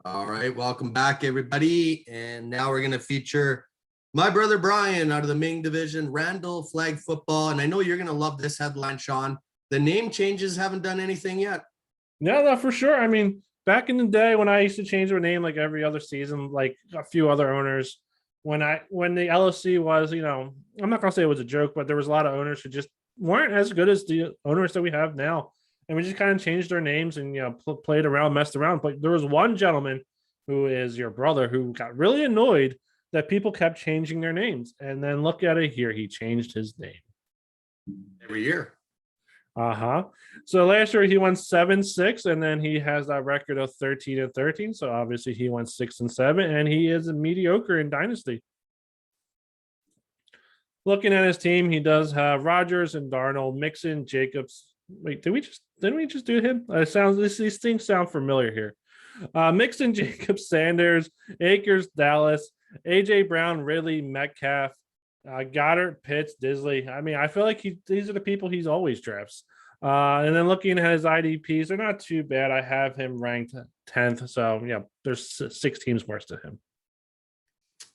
All right, welcome back, everybody. And now we're going to feature my brother Brian out of the Ming division, Randall Flagg football. And I know you're going to love this headline, Sean. The name changes haven't done anything yet. No, for sure. I mean, back in the day when I used to change my name like every other season, like a few other owners, when the LOC was, I'm not gonna say it was a joke, but there was a lot of owners who just weren't as good as the owners that we have now, and we just kind of changed their names and played around, messed around. But there was one gentleman who is your brother who got really annoyed that people kept changing their names, and then look at it here, he changed his name Every year. So last year he won 7-6, and then he has that record of 13-13. So obviously he went 6-7, and he is mediocre in Dynasty. Looking at his team, he does have Rodgers and Darnold, Mixon, Jacobs. Wait, didn't we just do him? These things sound familiar here. Mixon, Jacobs, Sanders, Akers, Dallas, AJ Brown, Ridley, Metcalf, Goddard, Pitts, Disley. I mean, I feel like these are the people he's always drafts. And then looking at his IDPs, they're not too bad. I have him ranked 10th. So, yeah, there's 6 teams worse to him.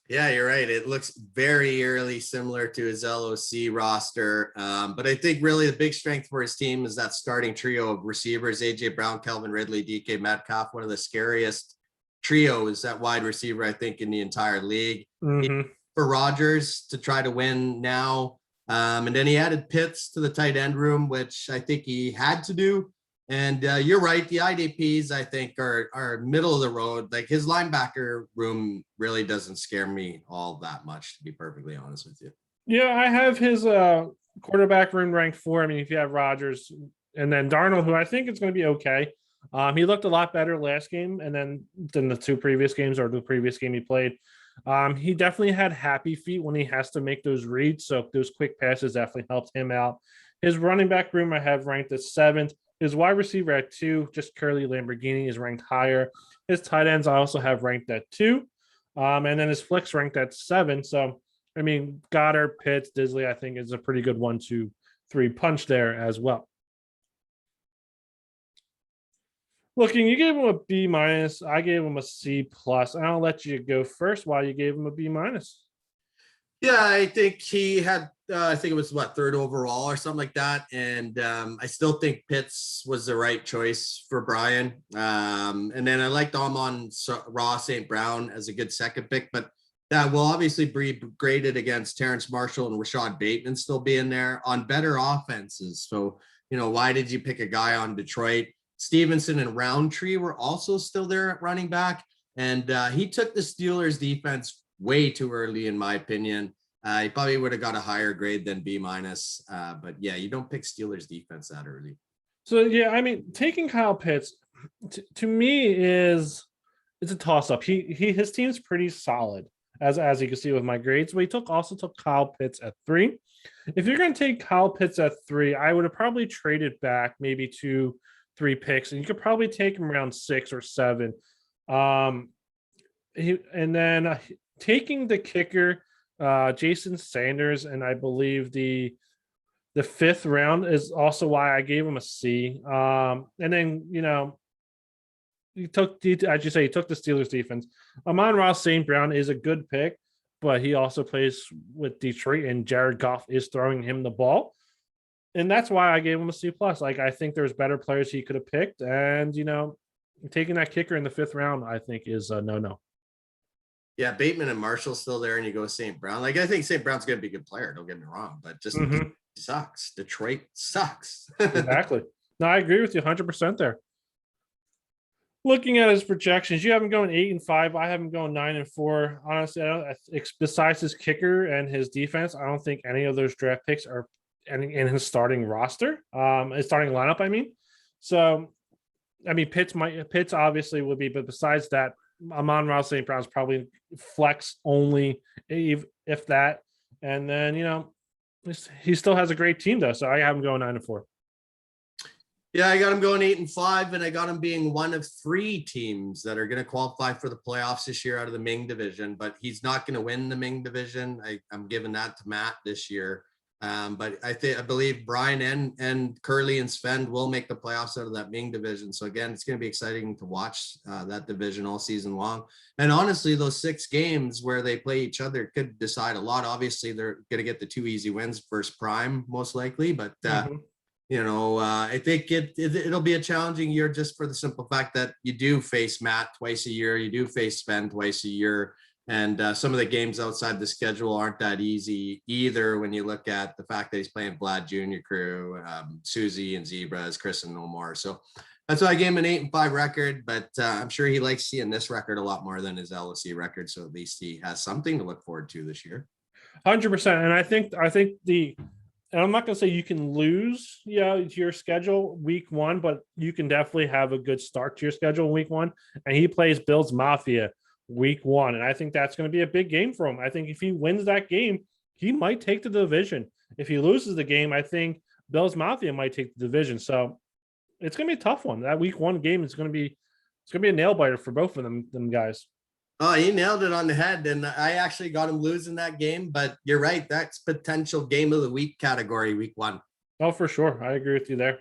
Yeah, you're right. It looks very eerily similar to his LOC roster. But I think really the big strength for his team is that starting trio of receivers, AJ Brown, Calvin Ridley, DK Metcalf, one of the scariest trios at wide receiver, I think, in the entire league. Mm-hmm. For Rodgers to try to win now. And then he added Pitts to the tight end room, which I think he had to do. And you're right. The IDPs, I think, are middle of the road. Like his linebacker room really doesn't scare me all that much, to be perfectly honest with you. Yeah, I have his quarterback room ranked 4. I mean, if you have Rodgers and then Darnold, who I think is going to be okay. He looked a lot better last game than the 2 previous games or the previous game he played. He definitely had happy feet when he has to make those reads. So those quick passes definitely helped him out. His running back room I have ranked at 7th. His wide receiver at 2, just Curly Lamborghini, is ranked higher. His tight ends I also have ranked at 2. And then his flex ranked at 7. So, I mean, Goddard, Pitts, Disley, I think is a pretty good 1-2-3 punch there as well. Looking, you gave him a B-. I gave him a C+. I'll let you go first why you gave him a B-. Yeah, I think he had, I think it was 3rd overall or something like that. And I still think Pitts was the right choice for Brian. And then I liked Amon-Ra St. Brown as a good 2nd pick, but that will obviously be graded against Terrence Marshall and Rashad Bateman still being there on better offenses. So, why did you pick a guy on Detroit? Stevenson and Roundtree were also still there at running back. And he took the Steelers defense way too early, in my opinion. He probably would have got a higher grade than B-. But yeah, you don't pick Steelers defense that early. So, yeah, I mean, taking Kyle Pitts to me it's a toss up. His team's pretty solid as you can see with my grades, but he also took Kyle Pitts at 3. If you're going to take Kyle Pitts at 3, I would have probably traded back maybe 2-3 picks, and you could probably take him around 6 or 7. Taking the kicker, Jason Sanders, and I believe the 5th round is also why I gave him a C. And then he took the Steelers defense. Amon-Ra St. Brown is a good pick, but he also plays with Detroit, and Jared Goff is throwing him the ball. And that's why I gave him a C+. Like, I think there's better players he could have picked. And, taking that kicker in the 5th round, I think is a no. Yeah, Bateman and Marshall still there, and you go St. Brown. Like, I think St. Brown's going to be a good player. Don't get me wrong, but just sucks. Detroit sucks. Exactly. No, I agree with you 100% there. Looking at his projections, you have him going 8-5. I have him going 9-4. Honestly, besides his kicker and his defense, I don't think any of those draft picks are in his starting roster, his starting lineup, I mean. So, I mean, Pitts obviously would be, but besides that, Amon-Ra St. Brown's probably flex only, if that. And then, he still has a great team, though. So I have him going 9-4. Yeah, I got him going 8-5, and I got him being one of 3 teams that are going to qualify for the playoffs this year out of the Ming division, but he's not going to win the Ming division. I'm giving that to Matt this year. But I believe Brian and Curly and Sven will make the playoffs out of that Ming division. So again, it's going to be exciting to watch that division all season long. And honestly, those 6 games where they play each other could decide a lot. Obviously, they're going to get the 2 easy wins versus Prime, most likely. But I think it'll be a challenging year just for the simple fact that you do face Matt twice a year, you do face Sven twice a year. And some of the games outside the schedule aren't that easy either when you look at the fact that he's playing Vlad Jr. crew, Susie and Zebras, Chris and Omar. So that's why I gave him an 8-5 record, but I'm sure he likes seeing this record a lot more than his LOC record. So at least he has something to look forward to this year. 100%. And I think and I'm not going to say you can lose, your schedule week 1, but you can definitely have a good start to your schedule week 1. And he plays Bills Mafia week 1. And I think that's going to be a big game for him. I think if he wins that game, he might take the division. If he loses the game, I think Bills Mafia might take the division. So it's going to be a tough one. That week 1 game is going to be a nail biter for both of them guys. Oh, he nailed it on the head. And I actually got him losing that game, but you're right. That's potential game of the week category week 1. Oh, for sure. I agree with you there.